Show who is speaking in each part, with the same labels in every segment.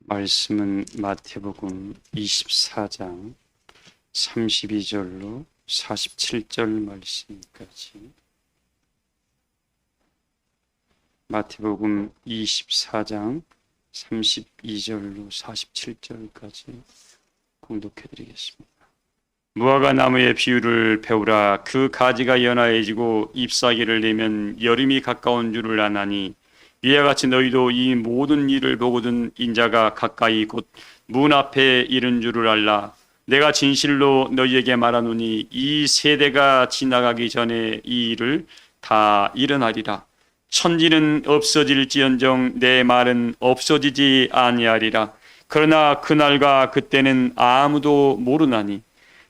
Speaker 1: 말씀은 마태복음 24장 32절로 47절 말씀까지. 마태복음 24장 32절로 47절까지 공독해 드리겠습니다. 무화과 나무의 비유를 배우라. 그 가지가 연하해지고 잎사귀를 내면 여름이 가까운 줄을 아나니 이와 같이 너희도 이 모든 일을 보거든 인자가 가까이 곧 문 앞에 이른 줄을 알라. 내가 진실로 너희에게 말하노니 이 세대가 지나가기 전에 이 일을 다 일어나리라. 천지는 없어질지언정 내 말은 없어지지 아니하리라. 그러나 그날과 그때는 아무도 모르나니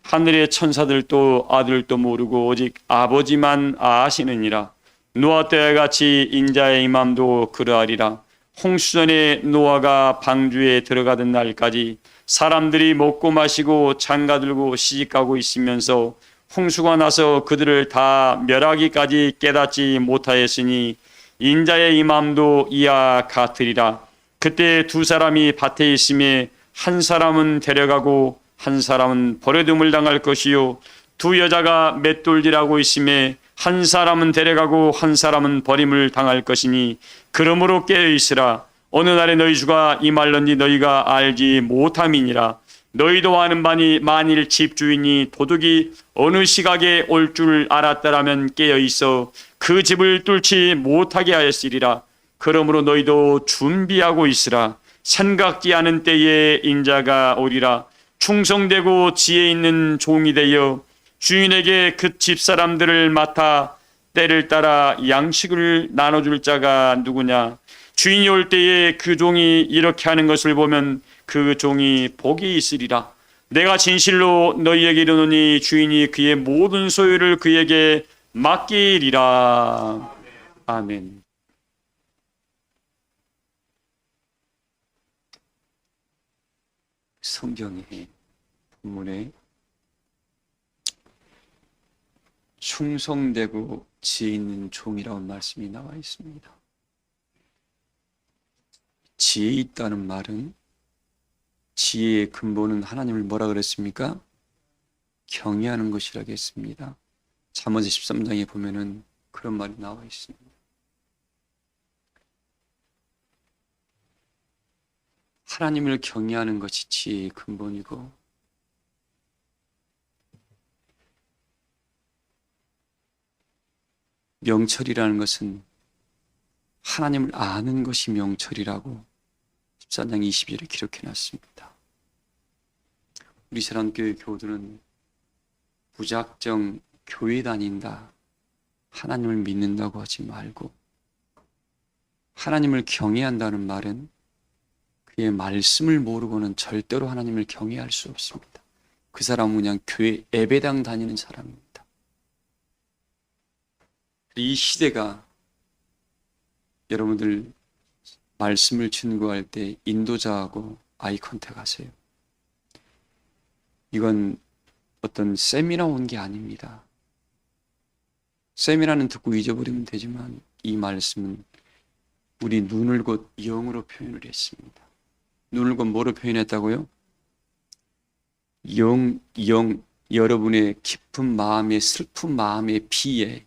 Speaker 1: 하늘의 천사들도 아들도 모르고 오직 아버지만 아시느니라. 노아 때와 같이 인자의 임함도 그러하리라. 홍수전에 노아가 방주에 들어가던 날까지 사람들이 먹고 마시고 장가들고 시집가고 있으면서 홍수가 나서 그들을 다 멸하기까지 깨닫지 못하였으니 인자의 임함도 이와 같으리라. 그때 두 사람이 밭에 있음에 한 사람은 데려가고 한 사람은 버려둠을 당할 것이요 두 여자가 맷돌질하고 있음에 한 사람은 데려가고 한 사람은 버림을 당할 것이니 그러므로 깨어 있으라. 어느 날에 너희 주가 임할런지 너희가 알지 못함이니라. 너희도 아는 바니 만일 집주인이 도둑이 어느 시각에 올 줄 알았더라면 깨어 있어 그 집을 뚫지 못하게 하였으리라. 그러므로 너희도 준비하고 있으라. 생각지 않은 때에 인자가 오리라. 충성되고 지혜 있는 종이 되어 주인에게 그 집사람들을 맡아 때를 따라 양식을 나눠줄 자가 누구냐. 주인이 올 때에 그 종이 이렇게 하는 것을 보면 그 종이 복이 있으리라. 내가 진실로 너희에게 이르노니 주인이 그의 모든 소유를 그에게 맡기리라. 아멘. 성경의 본문에 충성되고 지혜 있는 종이라는 말씀이 나와 있습니다. 지혜 있다는 말은 지혜의 근본은 하나님을 뭐라 그랬습니까? 경외하는 것이라고 했습니다. 잠언 13장에 보면은 그런 말이 나와 있습니다. 하나님을 경외하는 것이 지혜의 근본이고 명철이라는 것은 하나님을 아는 것이 명철이라고 14장 22절에 기록해 놨습니다. 우리 사랑교회 교우들은 무작정 교회 다닌다, 하나님을 믿는다고 하지 말고 하나님을 경외한다는 말은 그의 말씀을 모르고는 절대로 하나님을 경외할 수 없습니다. 그 사람은 그냥 교회 예배당 다니는 사람입니다. 이 시대가 여러분들 말씀을 증거할 때 인도자하고 아이 컨택 하세요. 이건 어떤 세미나 온 게 아닙니다. 세미나는 듣고 잊어버리면 되지만 이 말씀은 우리 눈을 곧 영으로 표현을 했습니다. 눈을 곧 뭐로 표현했다고요? 여러분의 깊은 마음의 슬픈 마음의 비에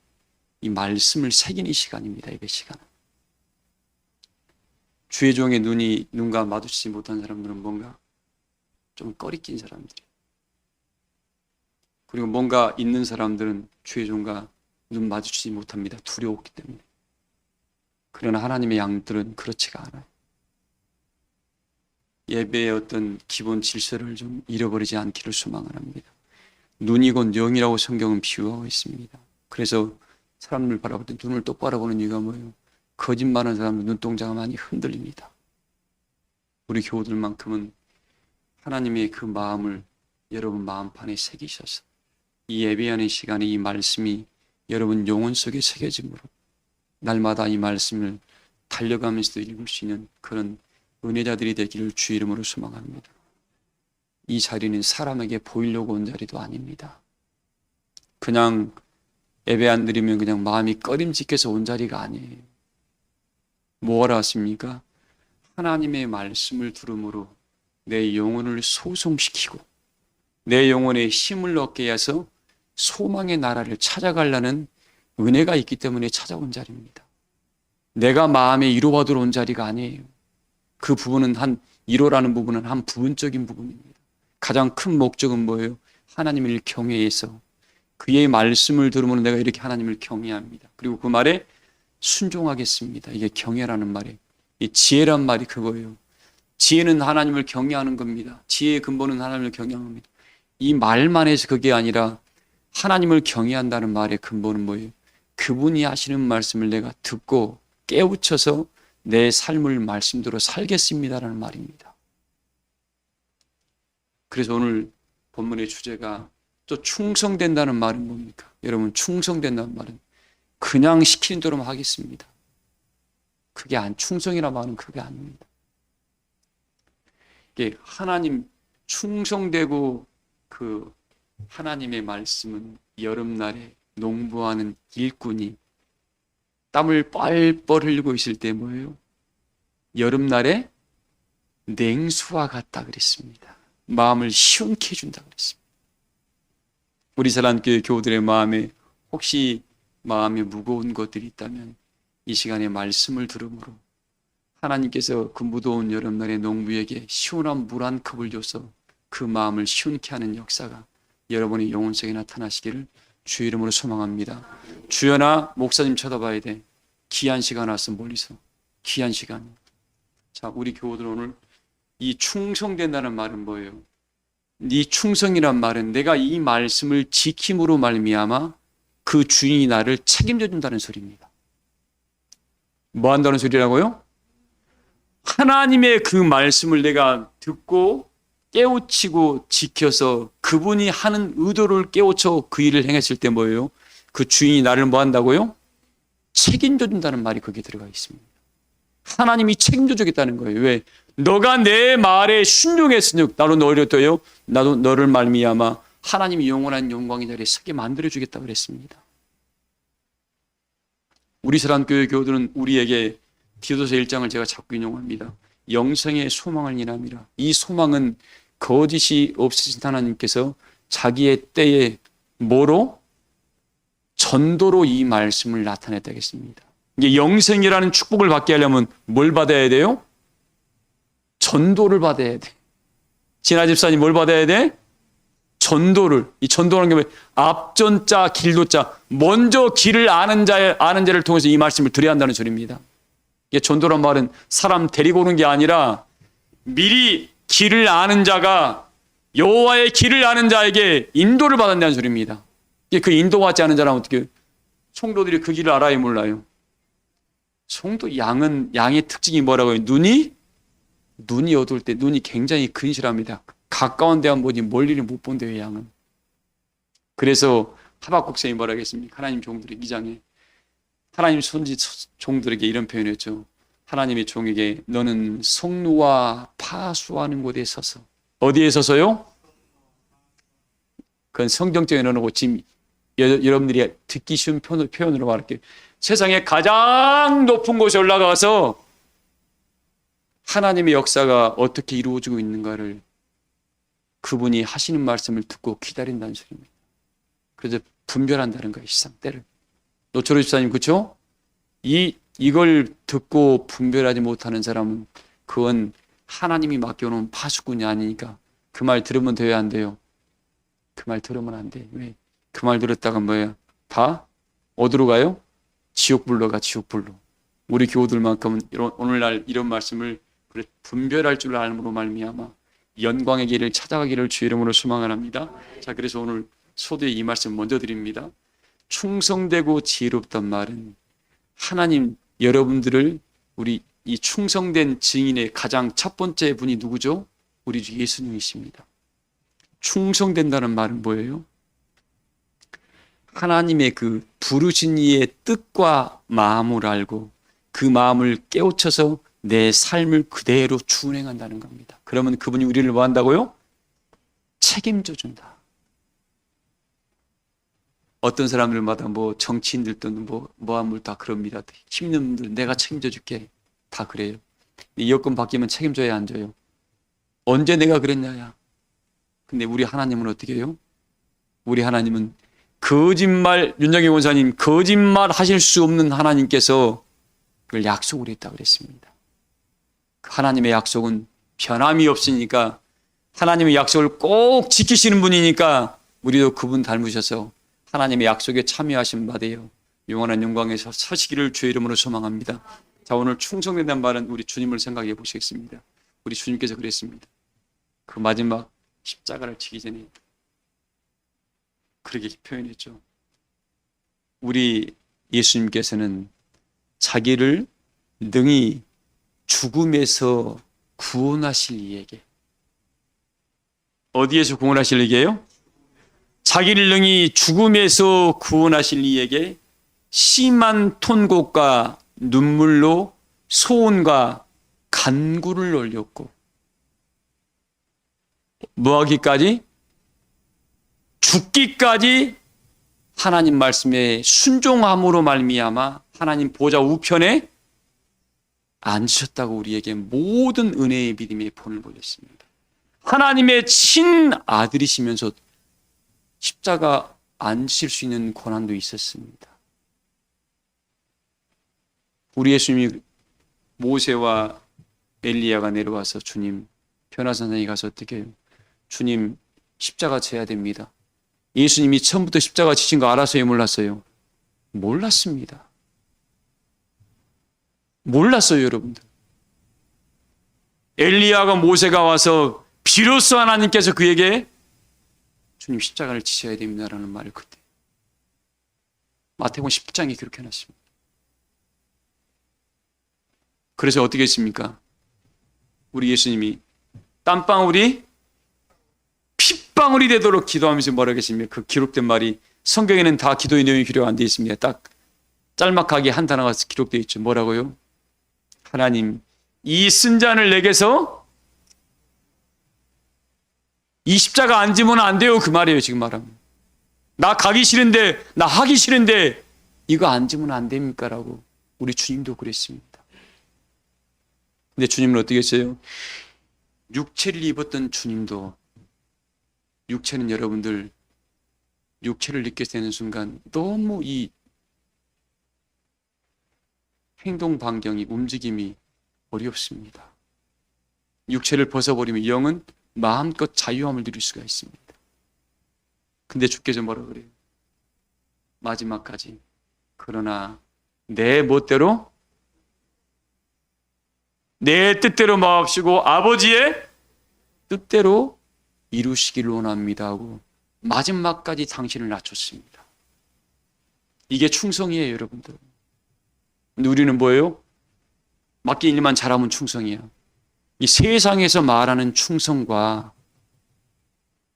Speaker 1: 이 말씀을 새기는 시간입니다. 예배 시간은. 주의 종의 눈과 마주치지 못한 사람들은 뭔가 좀 꺼리낀 사람들이에요. 그리고 뭔가 있는 사람들은 주의 종과 눈 마주치지 못합니다. 두려웠기 때문에. 그러나 하나님의 양들은 그렇지가 않아요. 예배의 어떤 기본 질서를 좀 잃어버리지 않기를 소망을 합니다. 눈이 곧 영이라고 성경은 비유하고 있습니다. 그래서 사람을 바라볼 때 눈을 똑바로 보는 이유가 뭐예요? 거짓말하는 사람은 눈동자가 많이 흔들립니다. 우리 교우들만큼은 하나님의 그 마음을 여러분 마음판에 새기셔서 이 예배하는 시간에 이 말씀이 여러분 영혼 속에 새겨짐으로 날마다 이 말씀을 달려가면서도 읽을 수 있는 그런 은혜자들이 되기를 주 이름으로 소망합니다. 이 자리는 사람에게 보이려고 온 자리도 아닙니다. 그냥 예배 안 드리면 그냥 마음이 꺼림직해서 온 자리가 아니에요. 뭐하러 왔습니까? 하나님의 말씀을 들음으로 내 영혼을 소송시키고 내 영혼에 힘을 얻게 해서 소망의 나라를 찾아가려는 은혜가 있기 때문에 찾아온 자리입니다. 내가 마음에 이루어들어 온 자리가 아니에요. 그 부분은 이루라는 부분은 한 부분적인 부분입니다. 가장 큰 목적은 뭐예요? 하나님을 경외해서 그의 말씀을 들으면 내가 이렇게 하나님을 경외합니다. 그리고 그 말에 순종하겠습니다. 이게 경외라는 말이에요. 이 지혜란 말이 그거예요. 지혜는 하나님을 경외하는 겁니다. 지혜의 근본은 하나님을 경외합니다. 이 말만 해서 그게 아니라 하나님을 경외한다는 말의 근본은 뭐예요? 그분이 하시는 말씀을 내가 듣고 깨우쳐서 내 삶을 말씀대로 살겠습니다라는 말입니다. 그래서 오늘 본문의 주제가 또 충성된다는 말은 뭡니까? 여러분, 충성된다는 말은 그냥 시키는 대로만 하겠습니다. 그게 충성이라 말은 그게 아닙니다. 이게 하나님 충성되고 그 하나님의 말씀은 여름날에 농부하는 일꾼이 땀을 뻘뻘 흘리고 있을 때 뭐예요? 여름날에 냉수와 같다 그랬습니다. 마음을 시원케 해준다 그랬습니다. 우리 사랑교회 교우들의 마음에 혹시 마음이 무거운 것들이 있다면 이 시간에 말씀을 들음으로 하나님께서 그 무더운 여름날에 농부에게 시원한 물 한 컵을 줘서 그 마음을 시원케 하는 역사가 여러분의 영혼 속에 나타나시기를 주의 이름으로 소망합니다. 주연아, 목사님 쳐다봐야 돼. 귀한 시간 왔어, 멀리서. 귀한 시간. 자, 우리 교우들 오늘 이 충성된다는 말은 뭐예요? 이 충성이란 말은 내가 이 말씀을 지킴으로 말미암아 그 주인이 나를 책임져 준다는 소리입니다. 뭐 한다는 소리라고요? 하나님의 그 말씀을 내가 듣고 깨우치고 지켜서 그분이 하는 의도를 깨우쳐 그 일을 행했을 때 뭐예요? 그 주인이 나를 뭐 한다고요? 책임져 준다는 말이 거기에 들어가 있습니다. 하나님이 책임져 주겠다는 거예요. 왜? 너가 내 말에 순종했으니 나로 너를 떠요. 나도 너를 말미암아 하나님이 영원한 영광의 자리에 서게 만들어 주겠다고 그랬습니다. 우리 사랑교회 교우들은 우리에게 디도서 1장을 제가 자꾸 인용합니다. 영생의 소망을 인함이라. 이 소망은 거짓이 없으신 하나님께서 자기의 때에 뭐로? 전도로 이 말씀을 나타냈다 했습니다. 이게 영생이라는 축복을 받게 하려면 뭘 받아야 돼요? 전도를 받아야 돼. 진아 집사님 뭘 받아야 돼? 전도를. 이 전도라는 게 뭐예요? 앞전자 길도자. 먼저 길을 아는 자를 통해서 이 말씀을 드려야 한다는 소리입니다. 이게 전도란 말은 사람 데리고 오는 게 아니라 미리 길을 아는 자가 여호와의 길을 아는 자에게 인도를 받았다는 소리입니다. 이게 그 인도받지 않은 자라면 어떻게 해요? 성도들이 그 길을 알아요, 몰라요? 성도 양의 특징이 뭐라고요? 눈이 어두울 때 눈이 굉장히 근실합니다. 가까운 데만 보지 멀리는 못 본대요, 양은. 그래서 하박국 선생님이 뭐라 하겠습니까? 하나님 종들의 2장에 하나님 선지 종들에게 이런 표현했죠. 하나님의 종에게 너는 성루와 파수하는 곳에 서서. 어디에 서서요? 그건 성경적인 언어고 지금 여러분들이 듣기 쉬운 표현으로 말할게요. 세상에 가장 높은 곳에 올라가서 하나님의 역사가 어떻게 이루어지고 있는가를 그분이 하시는 말씀을 듣고 기다린다는 소리입니다. 그래서 분별한다는 거예요, 시상때를. 노철우 집사님, 그렇죠? 이걸 듣고 분별하지 못하는 사람은 그건 하나님이 맡겨놓은 파수꾼이 아니니까 그 말 들으면 돼요, 안 돼요? 그 말 들으면 안 돼. 왜? 그 말 들었다가 뭐야? 다 어디로 가요? 지옥불로 가, 지옥불로. 우리 교우들만큼은 오늘날 이런 말씀을 분별할 줄 알므로 말미암아 영광의 길을 찾아가기를 주의 이름으로 소망합니다. 자, 그래서 오늘 소두에 이 말씀 먼저 드립니다. 충성되고 지혜롭단 말은 하나님 여러분들을 우리 이 충성된 증인의 가장 첫 번째 분이 누구죠? 우리 주 예수님이십니다. 충성된다는 말은 뭐예요? 하나님의 그 부르신 이의 뜻과 마음을 알고 그 마음을 깨우쳐서 내 삶을 그대로 준행한다는 겁니다. 그러면 그분이 우리를 뭐 한다고요? 책임져 준다. 어떤 사람들마다 뭐 정치인들도 뭐한 분 다 그럽니다. 힘있는 분들 내가 책임져 줄게. 다 그래요.
Speaker 2: 이 여건 바뀌면 책임져야 안 져요? 언제 내가 그랬냐야. 근데 우리 하나님은 어떻게 해요? 우리 하나님은 거짓말, 윤정희 원사님, 거짓말 하실 수 없는 하나님께서 그걸 약속을 했다고 그랬습니다. 하나님의 약속은 변함이 없으니까, 하나님의 약속을 꼭 지키시는 분이니까 우리도 그분 닮으셔서 하나님의 약속에 참여하신 바 되어 영원한 영광에 서시기를 주의 이름으로 소망합니다. 자, 오늘 충성된다는 말은 우리 주님을 생각해 보시겠습니다. 우리 주님께서 그랬습니다. 그 마지막 십자가를 지기 전에 그렇게 표현했죠. 우리 예수님께서는 자기를 능히 죽음에서 구원하실 이에게, 어디에서 구원하실 이에게요? 자기를 능히 죽음에서 구원하실 이에게 심한 통곡과 눈물로 소원과 간구를 올렸고, 뭐하기까지? 죽기까지 하나님 말씀에 순종함으로 말미암아 하나님 보좌 우편에 앉으셨다고 우리에게 모든 은혜의 믿음의 본을 보였습니다. 하나님의 친아들이시면서 십자가 앉으실 수 있는 권한도 있었습니다. 우리 예수님이 모세와 엘리야가 내려와서 주님, 변화산상에 가서 어떻게 해요? 주님, 십자가 져야 됩니다. 예수님이 처음부터 십자가 지신 거 알았어요? 몰랐어요? 몰랐습니다. 몰랐어요, 여러분들. 엘리야가 모세가 와서 비로소 하나님께서 그에게 주님 십자가를 지셔야 됩니다라는 말을 그때 마태복음 10장에 기록해놨습니다. 그래서 어떻게 했습니까? 우리 예수님이 땀방울이 핏방울이 되도록 기도하면서 뭐라고 했습니까? 그 기록된 말이 성경에는 다 기도의 내용이 기록 안 되어 있습니다. 딱 짤막하게 한 단어가 기록되어 있죠. 뭐라고요? 하나님, 이 쓴 잔을 내게서 이 십자가 안 지면 안 돼요. 그 말이에요. 지금 말하면. 나 가기 싫은데, 나 하기 싫은데 이거 안 지면 안 됩니까? 라고 우리 주님도 그랬습니다. 근데 주님은 어떻게 했어요? 육체를 입었던 주님도, 육체는 여러분들 육체를 입게 되는 순간 너무 이 행동 반경이, 움직임이 어렵습니다. 육체를 벗어버리면 영은 마음껏 자유함을 누릴 수가 있습니다. 근데 주께서 뭐라 그래요? 마지막까지, 그러나 내 멋대로, 내 뜻대로 마옵시고 아버지의 뜻대로 이루시기를 원합니다 하고 마지막까지 당신을 낮췄습니다. 이게 충성이에요, 여러분들. 근데 우리는 뭐예요? 맡긴 일만 잘하면 충성이야. 이 세상에서 말하는 충성과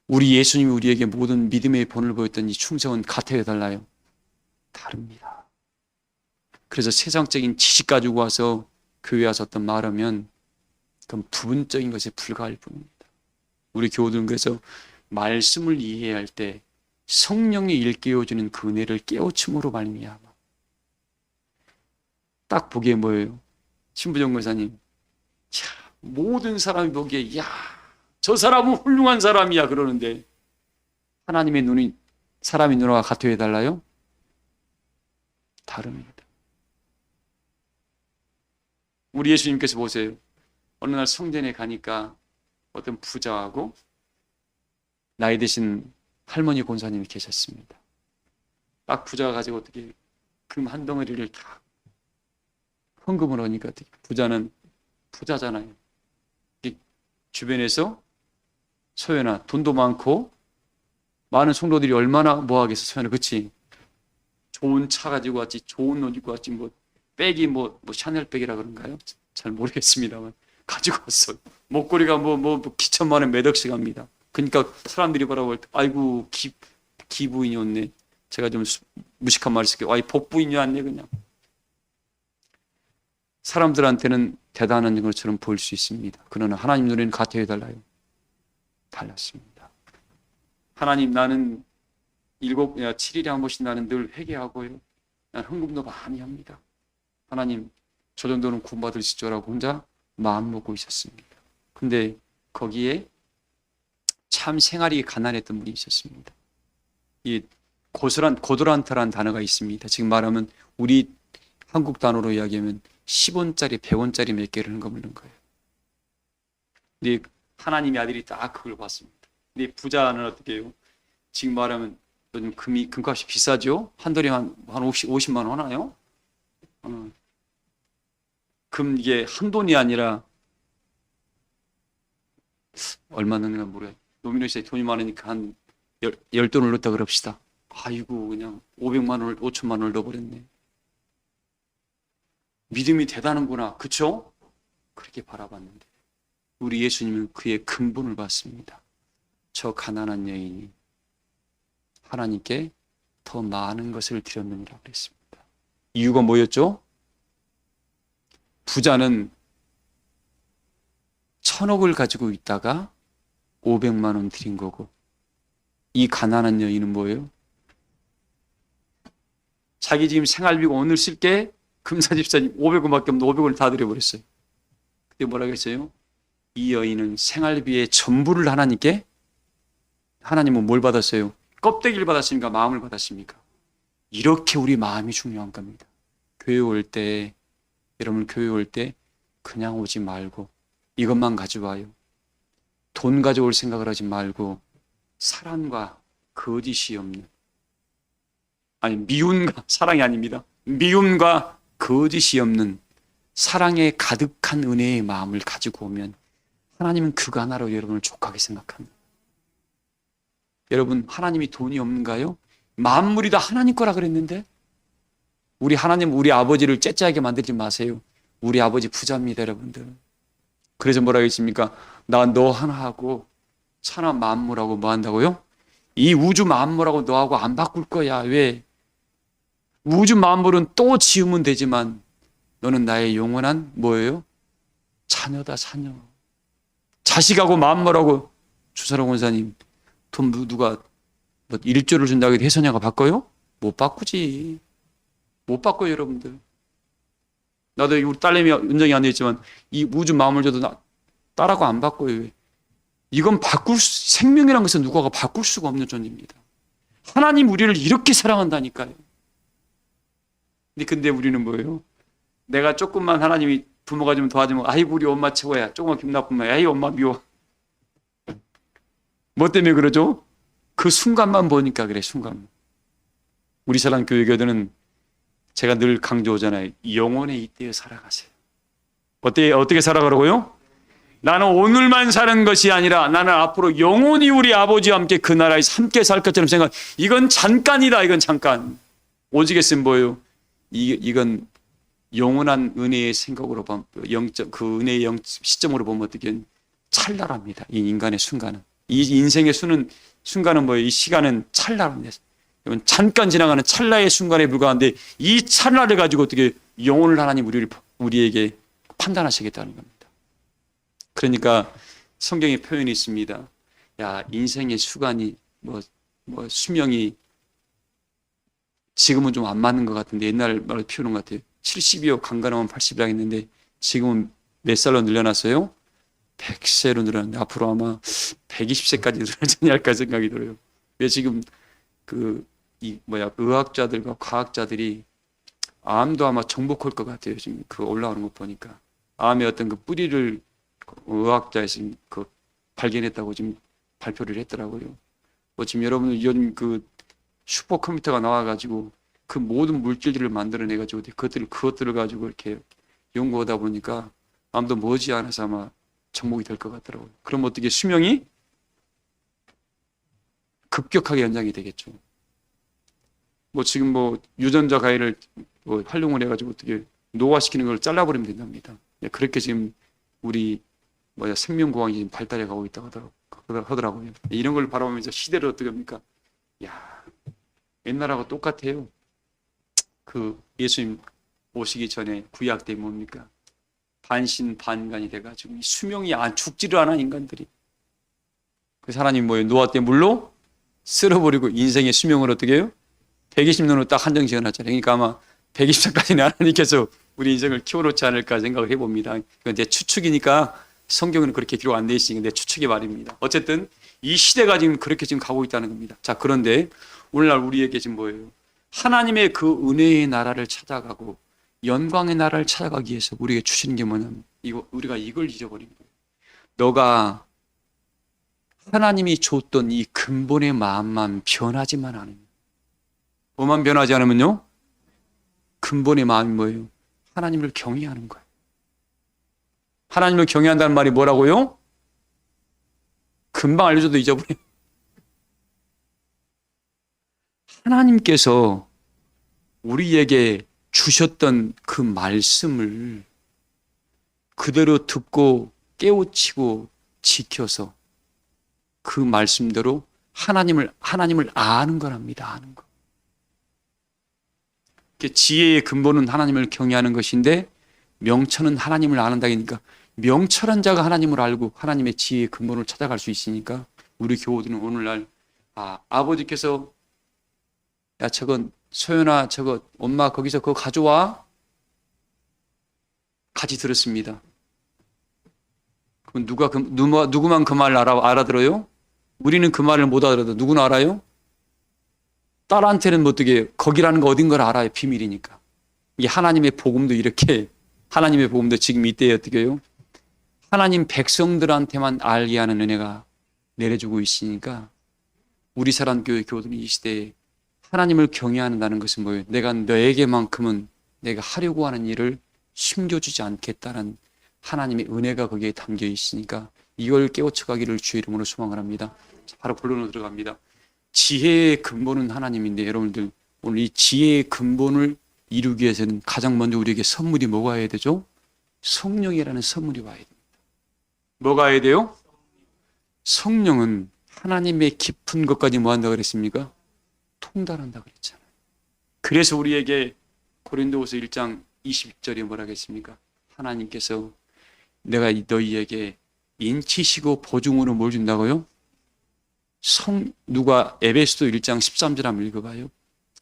Speaker 2: 우리 예수님이 우리에게 모든 믿음의 본을 보였던 이 충성은 같아요, 달라요? 다릅니다. 그래서 세상적인 지식 가지고 와서 교회 와서 어떤 말하면 그건 부분적인 것에 불과할 뿐입니다. 우리 교우들은 그래서 말씀을 이해할 때 성령이 일깨워주는 그 은혜를 깨우침으로 말미암아 딱 보기에 뭐예요? 신부정 권사님, 모든 사람이 보기에 야, 저 사람은 훌륭한 사람이야 그러는데 하나님의 눈이 사람의 눈과 같아야 달라요? 다릅니다. 우리 예수님께서 보세요. 어느 날 성전에 가니까 어떤 부자하고 나이 드신 할머니 권사님이 계셨습니다. 딱 부자가 가지고 어떻게 금 한 덩어리를 다 헌금을 하니까 부자는 부자잖아요. 주변에서 소연아, 돈도 많고 많은 성도들이 얼마나 뭐하겠어, 소연아, 그치? 좋은 차 가지고 왔지, 좋은 옷 입고 왔지, 뭐 백이 뭐 샤넬 백이라 그런가요? 잘 모르겠습니다만 가지고 왔어. 목걸이가 뭐 기천만 원 몇 억씩 합니다. 그러니까 사람들이 뭐라고 할 때, 아이고 기부인이 왔네. 제가 좀 무식한 말을 쓸게요. 아이 복부인이 왔네 그냥. 사람들한테는 대단한 것처럼 보일 수 있습니다. 그러나 하나님 눈에는 같아야 달라요? 달랐습니다. 하나님, 나는 7일에 한 번씩 나는 늘 회개하고요. 난 헌금도 많이 합니다. 하나님, 저 정도는 구원받을 수 있죠라고 혼자 마음 먹고 있었습니다. 근데 거기에 참 생활이 가난했던 분이 있었습니다. 이 고도란트라는 단어가 있습니다. 지금 말하면 우리 한국 단어로 이야기하면 10원짜리, 100원짜리 몇 개를 헐거먹는 거예요. 근데 하나님의 아들이 딱 그걸 봤습니다. 근데 부자는 어떻게 해요? 지금 말하면 요즘 금값이 비싸죠? 한 달에 한 50만 원 하나요? 이게 한 돈이 아니라 얼마 넣는가 모르겠어요. 노미노 씨에 돈이 많으니까 한 10돈을 넣었다 그럽시다. 아이고 그냥 500만 원을 5천만 원을 넣어버렸네. 믿음이 대단한구나. 그쵸? 그렇게 바라봤는데 우리 예수님은 그의 근본을 봤습니다. 저 가난한 여인이 하나님께 더 많은 것을 드렸느니라 그랬습니다. 이유가 뭐였죠? 부자는 1,000억을 가지고 있다가 500만 원 드린 거고, 이 가난한 여인은 뭐예요? 자기 지금 생활비 오늘 쓸게 금사집사님 500원밖에 없는데 500원을 다 드려버렸어요. 그때 뭐라고 했어요? 이 여인은 생활비의 전부를 하나님께, 하나님은 뭘 받았어요? 껍데기를 받았습니까? 마음을 받았습니까? 이렇게 우리 마음이 중요한 겁니다. 교회 올 때, 여러분 교회 올 때 그냥 오지 말고 이것만 가져와요. 돈 가져올 생각을 하지 말고 사랑과 거짓이 없는, 아니 미움과, 사랑이 아닙니다. 미움과 거짓이 없는 사랑에 가득한 은혜의 마음을 가지고 오면 하나님은 그거 하나로 여러분을 족하게 생각합니다. 여러분 하나님이 돈이 없는가요? 만물이 다 하나님 거라 그랬는데, 우리 하나님, 우리 아버지를 째째하게 만들지 마세요. 우리 아버지 부자입니다, 여러분들. 그래서 뭐라고 했습니까? 나 너 하나 하고 천하 만물하고 뭐 한다고요? 이 우주 만물하고 너하고 안 바꿀 거야. 왜? 우주 만물은 또 지으면 되지만 너는 나의 영원한 뭐예요? 자녀다, 자녀. 자식하고 만물하고. 주사랑 원사님, 돈 누가 뭐 1조를 준다고 해서 해서냐가 바꿔요? 못 바꾸지. 못 바꿔요, 여러분들. 나도 우리 딸내미 은정이 안 되었지만 이 우주 마음을 줘도 딸하고 안 바꿔요. 이건 생명이라는 것은 누가가 바꿀 수가 없는 존재입니다. 하나님 우리를 이렇게 사랑한다니까요. 근데 우리는 뭐예요? 내가 조금만 하나님이 부모가 좀 도와주면 아이고 우리 엄마 최고야. 조금만 기분 나쁘면 아이 엄마 미워. 뭐 때문에 그러죠? 그 순간만 보니까 그래, 순간. 우리 사랑 교회교들은 제가 늘 강조하잖아요. 영혼의 이때에 살아가세요. 어떻게 살아가라고요? 나는 오늘만 사는 것이 아니라 나는 앞으로 영원히 우리 아버지와 함께 그 나라에서 함께 살 것처럼 생각. 이건 잠깐이다. 이건 잠깐. 오직에 쓴 뭐예요? 이건 영원한 은혜의 생각으로 보면, 그 은혜의 시점으로 보면 어떻게 찰나랍니다. 이 인간의 순간은. 이 인생의 순간은 뭐예요? 이 시간은 찰나랍니다. 이건 잠깐 지나가는 찰나의 순간에 불과한데 이 찰나를 가지고 어떻게 영혼을 하나님 우리에게 판단하시겠다는 겁니다. 그러니까 성경에 표현이 있습니다. 야, 인생의 수간이 수명이 지금은 좀 안 맞는 것 같은데 옛날 말로 피우는 것 같아요. 70이요 강간하면 80이라 했는데 지금은 몇 살로 늘려놨어요? 100세로 늘어났는데 앞으로 아마 120세까지 늘어나지 않을까 생각이 들어요. 왜 지금 의학자들과 과학자들이 암도 아마 정복할 것 같아요. 지금 올라오는 거 보니까 암의 어떤 그 뿌리를 의학자에서 발견했다고 지금 발표를 했더라고요. 지금 여러분들 요즘 슈퍼컴퓨터가 나와가지고 그 모든 물질들을 만들어내가지고 그것들을 가지고 이렇게 연구하다 보니까 암도 머지않아서 아마 정복이 될 것 같더라고요. 그럼 어떻게 수명이 급격하게 연장이 되겠죠. 지금 유전자 가해를 활용을 해가지고 어떻게 노화시키는 걸 잘라버리면 된답니다. 그렇게 지금 우리 생명공학이 지금 발달해 가고 있다고 하더라고요. 이런 걸 바라보면서 시대를 어떻게 합니까? 야, 옛날하고 똑같아요. 예수님 오시기 전에 구약 때 뭡니까? 반신반간이 돼가지고 수명이 죽지를 않아 인간들이. 그래서 하나님 노아 때 물로 쓸어버리고 인생의 수명을 어떻게 해요? 120년으로 딱 한정 지어놨잖아요. 그러니까 아마 120살까지는 하나님께서 우리 인생을 키워놓지 않을까 생각을 해봅니다. 이건 내 추측이니까 성경은 그렇게 기록 안 돼 있으니까 내 추측의 말입니다. 어쨌든 이 시대가 지금 그렇게 지금 가고 있다는 겁니다. 자, 그런데 오늘날 우리에게 지금 뭐예요? 하나님의 그 은혜의 나라를 찾아가고 영광의 나라를 찾아가기 위해서 우리에게 주시는 게 뭐냐면 우리가 이걸 잊어버린 거예요. 너가 하나님이 줬던 이 근본의 마음만 변하지만 않으면, 뭐만 변하지 않으면요? 근본의 마음이 뭐예요? 하나님을 경외하는 거예요. 하나님을 경외한다는 말이 뭐라고요? 금방 알려줘도 잊어버려요. 하나님께서 우리에게 주셨던 그 말씀을 그대로 듣고 깨우치고 지켜서 그 말씀대로 하나님을 아는 거랍니다. 아는 거. 지혜의 근본은 하나님을 경외하는 것인데 명철은 하나님을 아는다니까, 명철한 자가 하나님을 알고 하나님의 지혜의 근본을 찾아갈 수 있으니까 우리 교우들은 오늘날 아버지께서 야 저건 소연아 저거 엄마 거기서 그거 가져와 같이 들었습니다. 그럼 누구만 그 말을 알아들어요? 우리는 그 말을 못 알아들어도 누구는 알아요? 딸한테는 뭐 어떻게 거기라는 거 어딘 걸 알아요. 비밀이니까. 이게 하나님의 복음도 이렇게, 하나님의 복음도 지금 이때에 어떻게 해요? 하나님 백성들한테만 알게 하는 은혜가 내려주고 있으니까 우리 사랑교회 교우들이 이 시대에 하나님을 경외한다는 것은 뭐예요? 내가 너에게만큼은 내가 하려고 하는 일을 숨겨주지 않겠다는 하나님의 은혜가 거기에 담겨 있으니까 이걸 깨우쳐가기를 주의 이름으로 소망을 합니다. 바로 본론으로 들어갑니다. 지혜의 근본은 하나님인데 여러분들 오늘 이 지혜의 근본을 이루기 위해서는 가장 먼저 우리에게 선물이 뭐가 와야 되죠? 성령이라는 선물이 와야 됩니다. 뭐가 와야 돼요? 성령은 하나님의 깊은 것까지 뭐 한다고 그랬습니까? 통달한다고 그랬잖아요. 그래서 우리에게 고린도후서 1장 20절에 뭐라고 했습니까? 하나님께서 내가 너희에게 인치시고 보증으로 뭘 준다고요? 누가 에베소서 1장 13절 한번 읽어봐요.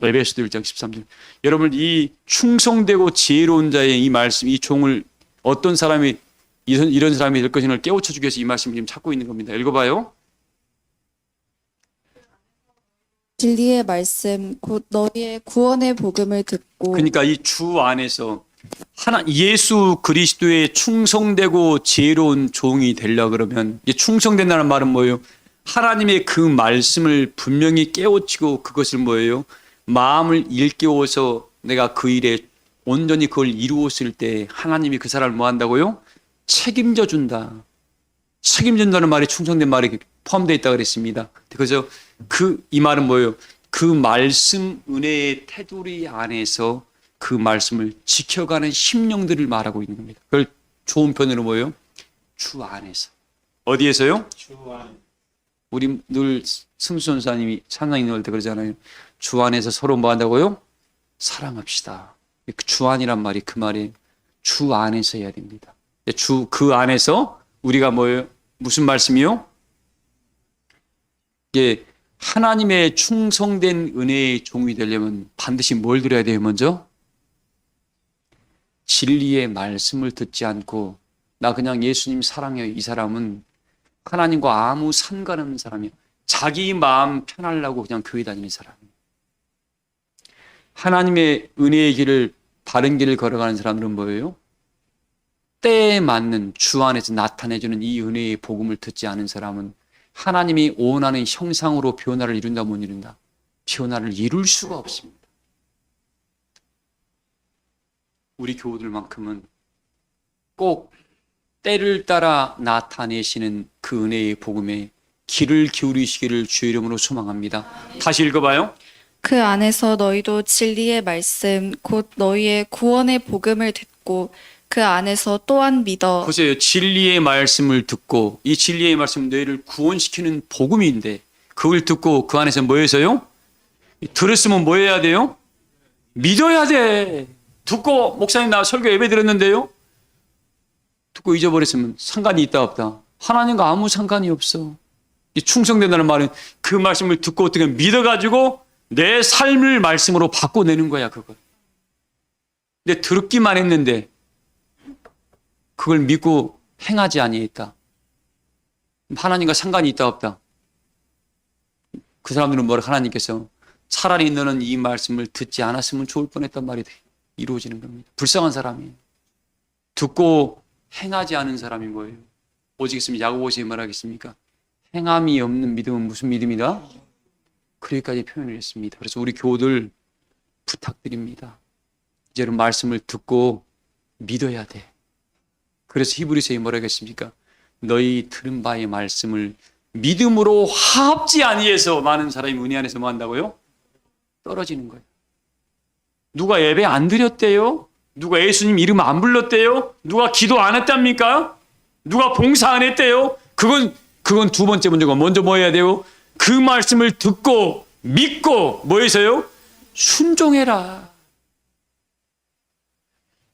Speaker 2: 에베소서 1장 13절. 여러분 이 충성되고 지혜로운 자의 이 말씀, 이 종을 어떤 사람이 이런 사람이 될 것인가를 깨우쳐 주기 위해서 이 말씀을 지금 찾고 있는 겁니다. 읽어봐요.
Speaker 3: 진리의 말씀 곧 너희의 구원의 복음을 듣고
Speaker 2: 그러니까 이 주 안에서 예수 그리스도의 충성되고 지혜로운 종이 되려 그러면, 이 충성된다는 말은 뭐예요? 하나님의 그 말씀을 분명히 깨우치고 그것을 뭐예요? 마음을 일깨워서 내가 그 일에 온전히 그걸 이루었을 때 하나님이 그 사람을 뭐 한다고요? 책임져 준다. 책임진다는 말이 충성된 말이 포함되어 있다고 그랬습니다. 그래서 이 말은 뭐예요? 그 말씀 은혜의 테두리 안에서 그 말씀을 지켜가는 심령들을 말하고 있는 겁니다. 그걸 좋은 편으로 뭐예요? 주 안에서. 어디에서요? 주 안. 우리 늘 승수 선사님이 찬양 인도할 때 그러잖아요. 주 안에서 서로 뭐 한다고요? 사랑합시다. 주 안이란 말이 그 말이 주 안에서 해야 됩니다. 그 안에서 우리가 뭐예요? 무슨 말씀이요? 이게 하나님의 충성된 은혜의 종이 되려면 반드시 뭘 들어야 돼요? 먼저 진리의 말씀을 듣지 않고 나 그냥 예수님 사랑해요. 이 사람은 하나님과 아무 상관없는 사람이에요. 자기 마음 편하려고 그냥 교회 다니는 사람이에요. 하나님의 은혜의 길을, 바른 길을 걸어가는 사람들은 뭐예요? 때에 맞는 주 안에서 나타내주는 이 은혜의 복음을 듣지 않은 사람은 하나님이 원하는 형상으로 변화를 이룬다 못 이룬다? 변화를 이룰 수가 없습니다. 우리 교우들만큼은 꼭 때를 따라 나타내시는 그 은혜의 복음에 귀를 기울이시기를 주의 이름으로 소망합니다. 다시 읽어봐요.
Speaker 3: 그 안에서 너희도 진리의 말씀 곧 너희의 구원의 복음을 듣고 그 안에서 또한 믿어.
Speaker 2: 보세요. 진리의 말씀을 듣고, 이 진리의 말씀 너희를 구원시키는 복음인데 그걸 듣고 그 안에서 뭐 해서요? 들었으면 뭐 해야 돼요? 믿어야 돼. 듣고 목사님 나 설교 예배 들었는데요. 듣고 잊어버렸으면 상관이 있다 없다? 하나님과 아무 상관이 없어. 이 충성된다는 말은 그 말씀을 듣고 어떻게 믿어가지고 내 삶을 말씀으로 바꿔내는 거야. 그걸 근데 들었기만 했는데 그걸 믿고 행하지 아니했다. 하나님과 상관이 있다 없다. 그 사람들은 뭐라 하나님께서 차라리 너는 이 말씀을 듣지 않았으면 좋을 뻔했단 말이 이루어지는 겁니다. 불쌍한 사람이에요. 듣고 행하지 않은 사람이 뭐예요? 오직 있으면 야고보서에 말하겠습니까? 행함이 없는 믿음은 무슨 믿음이다? 그렇게까지 표현을 했습니다. 그래서 우리 교우들 부탁드립니다. 이제는 말씀을 듣고 믿어야 돼. 그래서 히브리서에 뭐라고 했습니까? 너희 들은 바의 말씀을 믿음으로 합지 아니해서 많은 사람이 은혜 안에서 뭐 한다고요? 떨어지는 거예요. 누가 예배 안 드렸대요? 누가 예수님 이름 안 불렀대요? 누가 기도 안 했답니까? 누가 봉사 안 했대요? 그건 두 번째 문제고, 먼저 뭐 해야 돼요? 그 말씀을 듣고 믿고 뭐 해서요? 순종해라.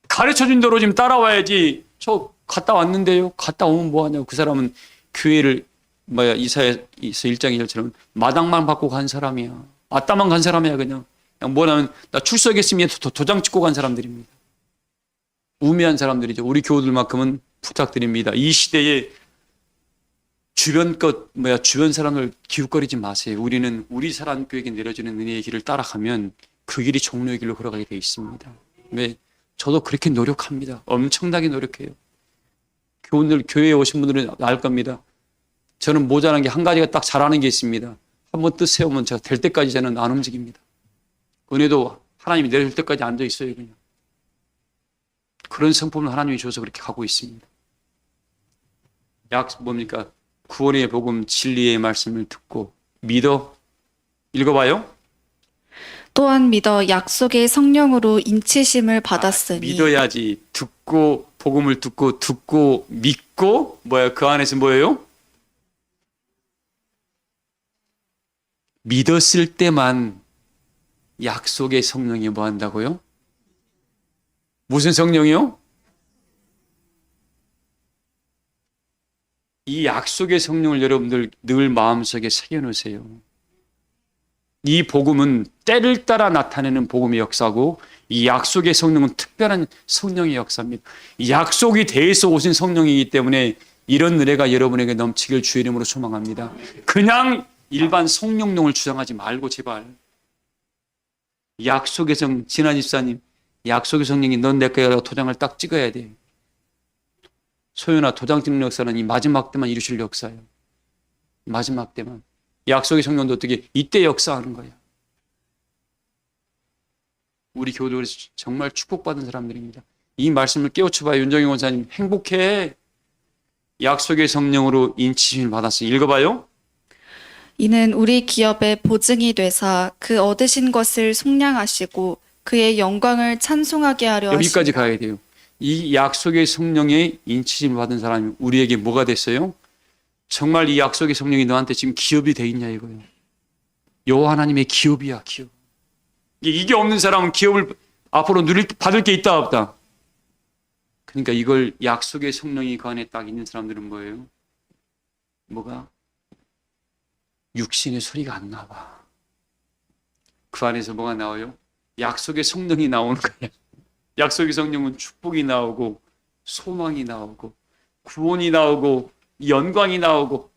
Speaker 2: 가르쳐준 대로 지금 따라와야지. 저 갔다 왔는데요. 갔다 오면 뭐하냐고. 그 사람은 교회를 이사야서 1장 2절처럼 마당만 받고 간 사람이야. 아따만 간 사람이야. 그냥 뭐냐면 나 출석했으면 도장 찍고 간 사람들입니다. 우매한 사람들이죠. 우리 교우들만큼은 부탁드립니다. 이 시대에 주변 사람을 기웃거리지 마세요. 우리는 우리 사람교회에게 내려지는 은혜의 길을 따라가면 그 길이 종로의 길로 걸어가게 되어 있습니다. 왜? 저도 그렇게 노력합니다. 엄청나게 노력해요. 교우들, 교회에 오신 분들은 알 겁니다. 저는 모자란 게 한 가지가 딱 잘하는 게 있습니다. 한번 뜻 세우면 제가 될 때까지 저는 안 움직입니다. 은혜도 하나님이 내려줄 때까지 앉아 있어요. 그냥. 그런 성품을 하나님이 줘서 그렇게 가고 있습니다. 뭡니까? 구원의 복음 진리의 말씀을 듣고 믿어. 읽어봐요.
Speaker 3: 또한 믿어 약속의 성령으로 인치심을 받았으니.
Speaker 2: 믿어야지. 듣고 복음을 듣고 믿고 그 안에서 뭐예요? 믿었을 때만 약속의 성령이 뭐 한다고요? 무슨 성령이요? 이 약속의 성령을 여러분들 늘 마음속에 새겨놓으세요. 이 복음은 때를 따라 나타내는 복음의 역사고 이 약속의 성령은 특별한 성령의 역사입니다. 약속이 대해서 오신 성령이기 때문에 이런 은혜가 여러분에게 넘치길 주의 이름으로 소망합니다. 그냥 일반 성령론을 주장하지 말고 제발. 약속의 성, 진아 집사님, 약속의 성령이 넌 내 거야라고 도장을 딱 찍어야 돼. 소연아, 도장 찍는 역사는 이 마지막 때만 이루실 역사예요. 마지막 때만. 약속의 성령도 어떻게 이때 역사하는 거야. 우리 교도들이 정말 축복받은 사람들입니다. 이 말씀을 깨우쳐봐요. 윤정희 원사님 행복해. 약속의 성령으로 인치심을 받았어요. 읽어봐요.
Speaker 3: 이는 우리 기업의 보증이 되사 그 얻으신 것을 속량하시고 그의 영광을 찬송하게 하려 하시니.
Speaker 2: 여기까지 가야 돼요. 이 약속의 성령의 인치심을 받은 사람이 우리에게 뭐가 됐어요? 정말 이 약속의 성령이 너한테 지금 기업이 돼 있냐 이거예요. 여호와 하나님의 기업이야, 기업. 이게 없는 사람은 기업을 앞으로 받을 게 있다 없다. 그러니까 이걸 약속의 성령이 그 안에 딱 있는 사람들은 뭐예요? 뭐가? 육신의 소리가 안 나와. 그 안에서 뭐가 나와요? 약속의 성령이 나오는 거야. 약속의 성령은 축복이 나오고 소망이 나오고 구원이 나오고 영광이 나오고.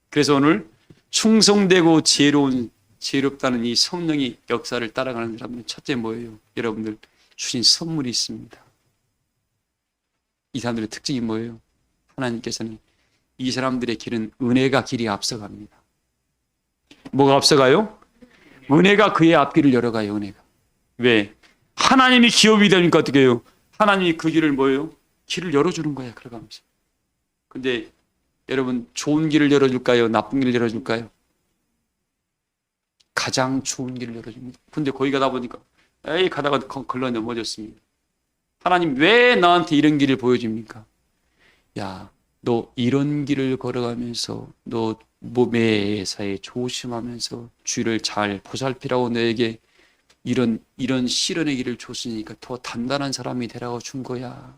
Speaker 2: 그래서 오늘 충성되고 지혜롭다는 이 성령의 역사를 따라가는 사람은 첫째 뭐예요? 여러분들 주신 선물이 있습니다. 이 사람들의 특징이 뭐예요? 하나님께서는 이 사람들의 길은 은혜가 길이 앞서갑니다. 뭐가 앞서가요? 은혜가 그의 앞길을 열어가요. 은혜가. 왜? 하나님이 기업이 되니까 어떻게 해요? 하나님이 그 길을 뭐예요? 길을 열어주는 거야. 걸어가면서. 근데 여러분 좋은 길을 열어줄까요? 나쁜 길을 열어줄까요? 가장 좋은 길을 열어줍니다. 근데 거기 가다 보니까 가다가 걸러 넘어졌습니다. 하나님 왜 나한테 이런 길을 보여줍니까? 야, 너 이런 길을 걸어가면서 너 매사에 조심하면서 주를 잘 보살피라고 너에게 이런 시련의 길을 줬으니까 더 단단한 사람이 되라고 준 거야.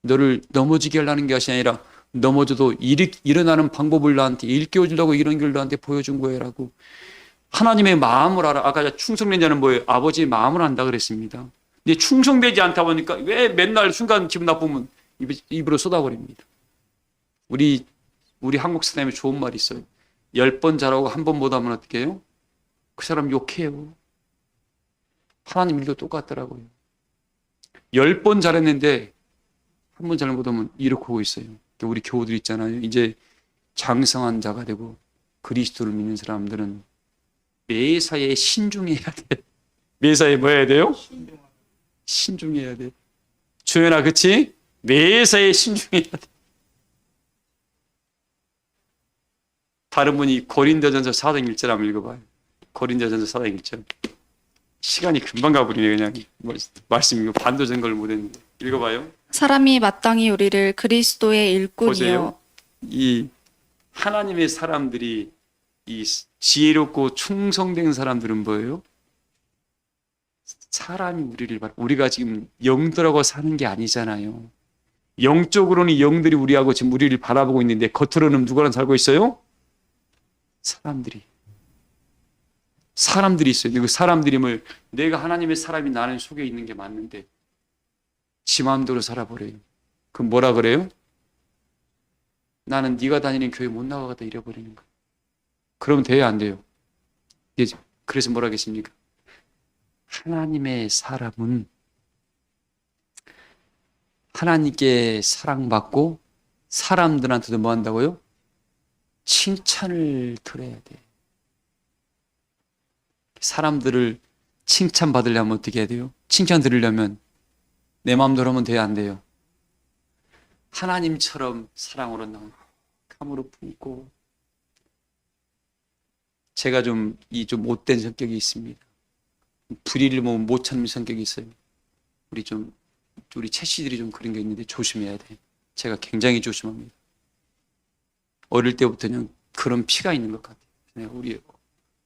Speaker 2: 너를 넘어지게 하려는 것이 아니라 넘어져도 일어나는 방법을 나한테 일깨워주려고 이런 길을 나한테 보여준 거야라고. 하나님의 마음을 알아. 아까 충성된 자는 뭐예요? 아버지의 마음을 안다 그랬습니다. 근데 충성되지 않다 보니까 왜 맨날 순간 기분 나쁘면 입으로 쏟아버립니다. 우리 한국 사람이 좋은 말이 있어요. 10번 잘하고 한 번 못하면 어떻게 해요? 그 사람 욕해요. 하나님 일도 똑같더라고요. 10번 잘했는데 한 번 잘못하면 이렇게 하고 있어요. 우리 교우들 있잖아요. 이제 장성한 자가 되고 그리스도를 믿는 사람들은 매사에 신중해야 돼. 매사에 뭐 해야 돼요? 신중해야 돼. 조연아, 그치? 매사에 신중해야 돼. 다른 분이 고린도전서 4장 1절 한번 읽어봐요. 고린도전서 4장 1절. 시간이 금방 가버리네. 그냥 말씀 이거 반도전 걸 못했는데 읽어봐요.
Speaker 3: 사람이 마땅히 우리를 그리스도의 일꾼이요.
Speaker 2: 보세요. 이 하나님의 사람들이 이 지혜롭고 충성된 사람들은 뭐예요? 사람이 우리가 지금 영들하고 사는 게 아니잖아요. 영적으로는 영들이 우리하고 지금 우리를 바라보고 있는데 겉으로는 누구랑 살고 있어요? 사람들이 있어요. 그 사람들이 뭘 내가 하나님의 사람이 나는 속에 있는 게 맞는데 지 마음대로 살아버려요. 그럼 뭐라 그래요? 나는 네가 다니는 교회 못 나가겠다 이래버리는 거예요. 그러면 돼요, 안 돼요? 그래서 뭐라 하겠습니까? 하나님의 사람은 하나님께 사랑받고 사람들한테도 뭐 한다고요? 칭찬을 들어야 돼. 사람들을 칭찬받으려면 어떻게 해야 돼요? 칭찬 들으려면 내 마음대로 하면 돼요, 안 돼요? 하나님처럼 사랑으로 나오고 감으로 품고. 제가 좀 못된 성격이 있습니다. 불의를 못 참는 성격이 있어요. 우리 채씨들이 좀 그런 게 있는데 조심해야 돼. 제가 굉장히 조심합니다. 어릴 때부터 그냥 그런 피가 있는 것 같아요. 우리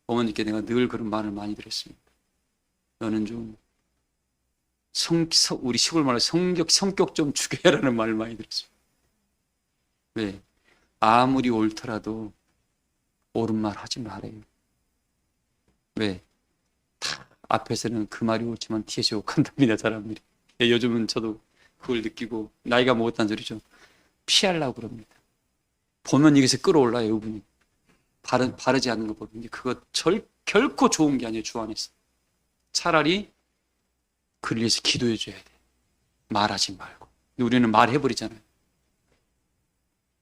Speaker 2: 어머니께 내가 늘 그런 말을 많이 들었습니다. 너는 좀 우리 시골 말로 성격 좀 죽여라는 말을 많이 들었습니다. 왜? 아무리 옳더라도 옳은 말 하지 말아요. 왜? 다 앞에서는 그 말이 옳지만 뒤에서 욕한답니다, 사람들이. 요즘은 저도 그걸 느끼고 나이가 먹었다는 소리죠. 피하려고 그럽니다. 보면 이것에 끌어올라요, 이분이. 바르지 않는 거 보면. 그거 결코 좋은 게 아니에요, 주 안에서. 차라리 그를 위해서 기도해 줘야 돼. 말하지 말고. 근데 우리는 말해버리잖아요.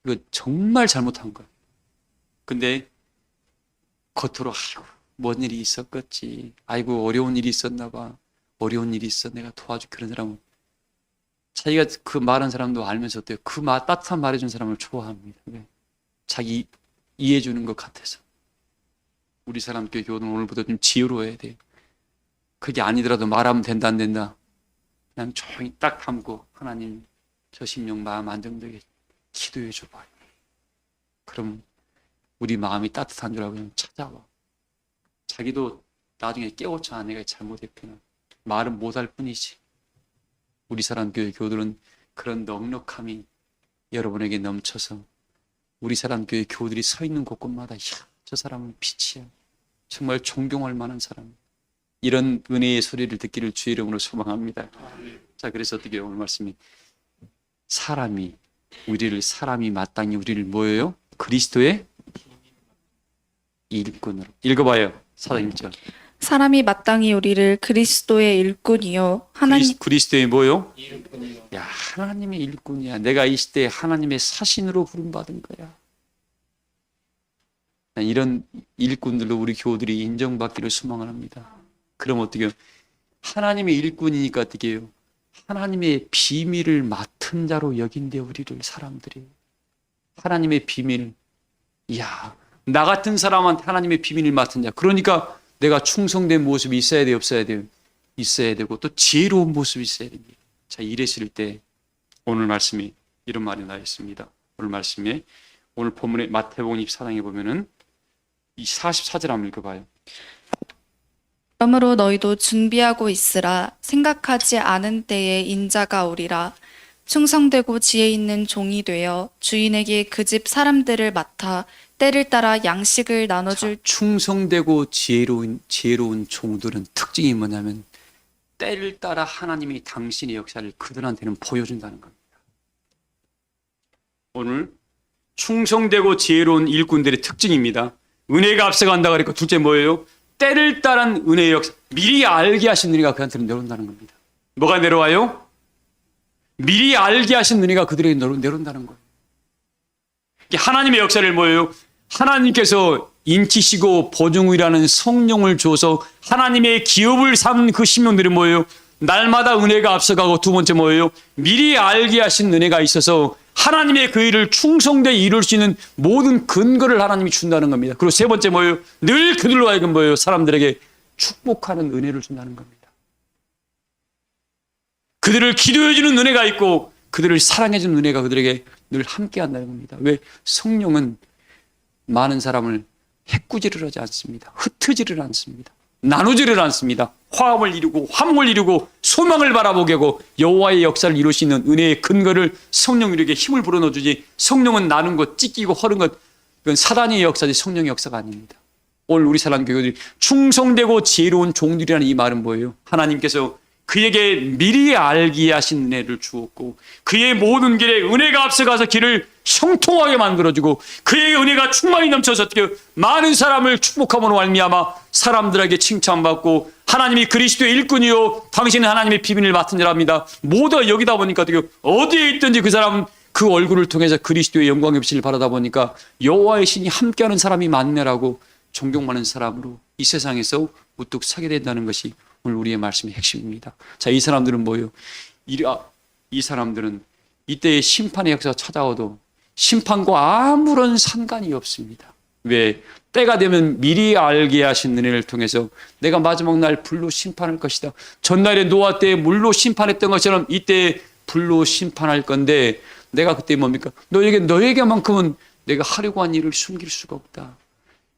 Speaker 2: 이거 정말 잘못한 거예요. 근데 겉으로 아이고 뭔 일이 있었겠지. 아이고 어려운 일이 있었나 봐. 어려운 일이 있어. 내가 도와줄게. 그런 사람은 자기가 그 말한 사람도 알면서 어때요? 그 따뜻한 말해준 사람을 좋아합니다. 왜? 자기 이해해 주는 것 같아서. 우리 사람 교회는 오늘부터 좀 지혜로워야 돼요. 그게 아니더라도 말하면 된다 안 된다. 그냥 조용히 딱 담고 하나님 저 심령 마음 안정되게 기도해 줘봐요. 그럼 우리 마음이 따뜻한 줄 알고 그냥 찾아와. 자기도 나중에 깨우쳐. 내가 잘못했구나. 말은 못할 뿐이지. 우리 사람 교우들은 그런 넉넉함이 여러분에게 넘쳐서 우리 사람 교회 교우들이 서 있는 곳곳마다 저 사람은 빛이야. 정말 존경할 만한 사람. 이런 은혜의 소리를 듣기를 주의 이름으로 소망합니다. 자, 그래서 어떻게 오늘 말씀이 사람이 마땅히 우리를 뭐예요? 그리스도의 일꾼으로. 읽어봐요. 4장 1절.
Speaker 3: 사람이 마땅히 우리를 그리스도의 일꾼이요.
Speaker 2: 그리스도의 뭐요? 일꾼이요. 야, 하나님의 일꾼이야. 내가 이 시대에 하나님의 사신으로 부름받은 거야. 이런 일꾼들로 우리 교우들이 인정받기를 소망을 합니다. 그럼 어떻게 해요? 하나님의 일꾼이니까 어떻게 해요? 하나님의 비밀을 맡은 자로 여긴대 우리를 사람들이. 하나님의 비밀. 이야, 나 같은 사람한테 하나님의 비밀을 맡은 자. 그러니까 내가 충성된 모습이 있어야 돼요, 없어야 돼요? 있어야 되고 또 지혜로운 모습이 있어야 됩니다. 자, 이랬을 때 오늘 말씀이 이런 말이 나와 있습니다. 오늘 말씀에 오늘 본문의 마태복음 24장에 보면은 이 44절 한번 읽어봐요.
Speaker 3: 그러므로 너희도 준비하고 있으라. 생각하지 않은 때에 인자가 오리라. 충성되고 지혜 있는 종이 되어 주인에게 그 집 사람들을 맡아 때를 따라 양식을 나눠줄.
Speaker 2: 충성되고 지혜로운 종들은 특징이 뭐냐면 때를 따라 하나님이 당신의 역사를 그들한테는 보여준다는 겁니다. 오늘 충성되고 지혜로운 일꾼들의 특징입니다. 은혜가 앞서간다 그러니까 둘째 뭐예요? 때를 따른 은혜의 역사, 미리 알게 하신 은혜가 그한테는 내려온다는 겁니다. 뭐가 내려와요? 미리 알게 하신 은혜가 그들에게 내려온다는 거예요. 하나님의 역사를 뭐예요? 하나님께서 인치시고 보증이라는 성령을 줘서 하나님의 기업을 삼는 그 신명들이 뭐예요? 날마다 은혜가 앞서가고 두 번째 뭐예요? 미리 알게 하신 은혜가 있어서 하나님의 그 일을 충성되게 이룰 수 있는 모든 근거를 하나님이 준다는 겁니다. 그리고 세 번째 뭐예요? 늘 그들로 하여금 뭐예요? 사람들에게 축복하는 은혜를 준다는 겁니다. 그들을 기도해주는 은혜가 있고 그들을 사랑해주는 은혜가 그들에게 늘 함께한다는 겁니다. 왜? 성령은 많은 사람을 해꾸지를 하지 않습니다. 흩어지를 않습니다. 나누지를 않습니다. 화합을 이루고 화목을 이루고 소망을 바라보게 하고 여호와의 역사를 이룰 수 있는 은혜의 근거를 성령에게 힘을 불어넣어주지, 성령은 나눈 것, 찢기고 허른 것, 이건 사단의 역사지 성령의 역사가 아닙니다. 오늘 우리 사랑 교회들이 충성되고 지혜로운 종들이라는 이 말은 뭐예요? 하나님께서 그에게 미리 알게 하신 은혜를 주었고 그의 모든 길에 은혜가 앞서가서 길을 형통하게 만들어주고 그의 은혜가 충만히 넘쳐서 어떻게 많은 사람을 축복함으로 말미암아 사람들에게 칭찬받고 하나님이 그리스도의 일꾼이요 당신은 하나님의 비밀을 맡은 자랍니다. 모두 여기다 보니까 어떻게 어디에 있든지 그 사람은 그 얼굴을 통해서 그리스도의 영광의 빛을 바라다 보니까 여호와의 신이 함께하는 사람이 많네라고 존경받는 사람으로 이 세상에서 우뚝 서게 된다는 것이 오늘 우리의 말씀의 핵심입니다. 자, 이 사람들은 뭐예요? 이 사람들은 이때의 심판의 역사가 찾아와도 심판과 아무런 상관이 없습니다. 왜? 때가 되면 미리 알게 하신 은혜를 통해서 내가 마지막 날 불로 심판할 것이다. 전날에 노아 때 물로 심판했던 것처럼 이때 불로 심판할 건데 내가 그때 뭡니까? 너에게만큼은 내가 하려고 한 일을 숨길 수가 없다.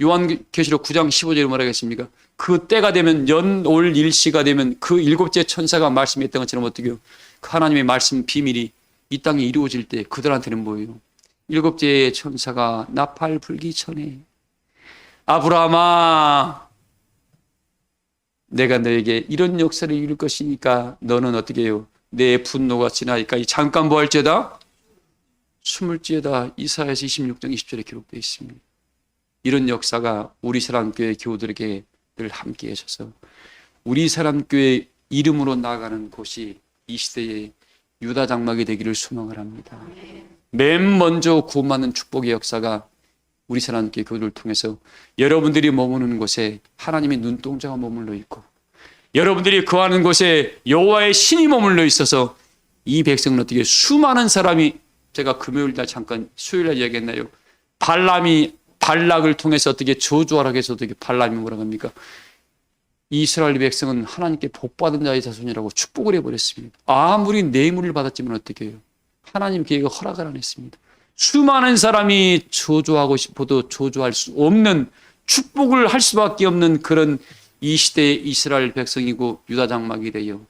Speaker 2: 요한계시록 9장 15절에 말하겠습니까? 그 때가 되면 연올 일시가 되면 그 일곱째 천사가 말씀했던 것처럼 어떻게 해요? 그 하나님의 말씀 비밀이 이 땅에 이루어질 때 그들한테는 뭐예요? 일곱째 천사가 나팔 불기 전에 아브라함아 내가 너에게 이런 역사를 이룰 것이니까 너는 어떻게 해요? 내 분노가 지나기까지 잠깐 뭐 할지어다? 숨을지어다. 이사야서 26장 20절에 기록되어 있습니다. 이런 역사가 우리 사람교회 교우들에게 늘 함께 하셔서 우리 사람교회 이름으로 나아가는 곳이 이 시대의 유다 장막이 되기를 소망을 합니다. 맨 먼저 구원받는 축복의 역사가 우리 사람교회 교우들을 통해서 여러분들이 머무는 곳에 하나님의 눈동자가 머물러 있고 여러분들이 거하는 곳에 여호와의 신이 머물러 있어서 이 백성은 어떻게 수많은 사람이 제가 금요일날 잠깐 수요일날 이야기했나요? 발락을 통해서 어떻게 저주하라고 해서 어떻게 발람이 뭐라고 합니까? 이스라엘 백성은 하나님께 복받은 자의 자손이라고 축복을 해버렸습니다. 아무리 뇌물을 받았지만 어떻게 해요? 하나님 그에게 허락을 안 했습니다. 수많은 사람이 저주하고 싶어도 저주할 수 없는 축복을 할 수밖에 없는 그런 이 시대의 이스라엘 백성이고 유다 장막이 되어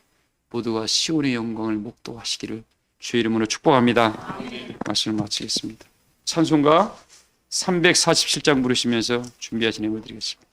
Speaker 2: 모두가 시온의 영광을 목도하시기를 주의 이름으로 축복합니다. 말씀을 마치겠습니다. 찬송가 347장 부르시면서 준비하신 예물 드리겠습니다.